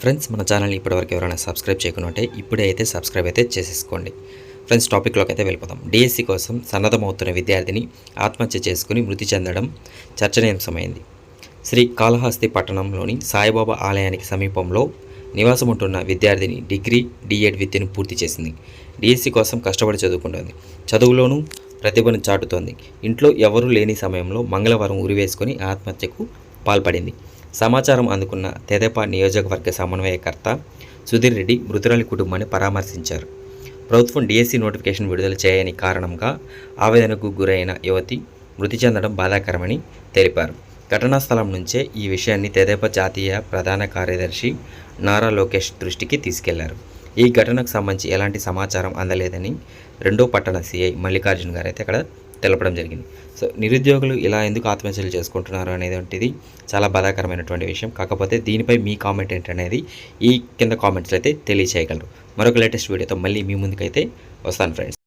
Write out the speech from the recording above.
Friends మన ఛానల్ని ఇప్పటివరకు ఎవరైనా సబ్స్క్రైబ్ చేయకుంటే ఇప్పుడే అయితే సబ్స్క్రైబ్ అయితే చేసేసుకోండి. ఫ్రెండ్స్ టాపిక్లోకి అయితే వెళ్ళిపోతాం. డిఎస్సి కోసం సన్నద్ధమవుతున్న విద్యార్థిని ఆత్మహత్య చేసుకుని మృతి చెందడం చర్చనీయాంశమైంది. శ్రీ కాళహస్తి పట్టణంలోని సాయిబాబా ఆలయానికి సమీపంలో నివాసం ఉంటున్న విద్యార్థిని డిగ్రీ డిఎడ్ విద్యను పూర్తి చేసింది. డిఎస్సి కోసం కష్టపడి చదువుకుంటోంది. చదువులోనూ ప్రతిభను చాటుతోంది. ఇంట్లో ఎవరూ లేని సమయంలో మంగళవారం ఉరివేసుకొని ఆత్మహత్యకు పాల్పడింది. సమాచారం అందుకున్న తెదేపా నియోజకవర్గ సమన్వయకర్త సుధీర్ రెడ్డి మృతురాలి కుటుంబాన్ని పరామర్శించారు. ప్రభుత్వం డిఎస్సి నోటిఫికేషన్ విడుదల చేయని కారణంగా ఆవేదనకు గురైన యువతి మృతి చెందడం బాధాకరమని తెలిపారు. ఘటనా స్థలం నుంచే ఈ విషయాన్ని తెదేపా జాతీయ ప్రధాన కార్యదర్శి నారా లోకేష్ దృష్టికి తీసుకెళ్లారు. ఈ ఘటనకు సంబంధించి ఎలాంటి సమాచారం అందలేదని రెండో పట్టణ సిఐ మల్లికార్జున్ గారు అయితే అక్కడ తెలపడం జరిగింది. సో నిరుద్యోగులు ఇలా ఎందుకు ఆత్మహత్యలు చేసుకుంటున్నారు అనేటువంటిది చాలా బాధాకరమైనటువంటి విషయం. కాకపోతే దీనిపై మీ కామెంట్ ఏంటనేది ఈ కింద కామెంట్స్లో అయితే తెలియచేయగలరు. మరొక లేటెస్ట్ వీడియోతో మళ్ళీ మీ ముందుకైతే వస్తాను ఫ్రెండ్స్.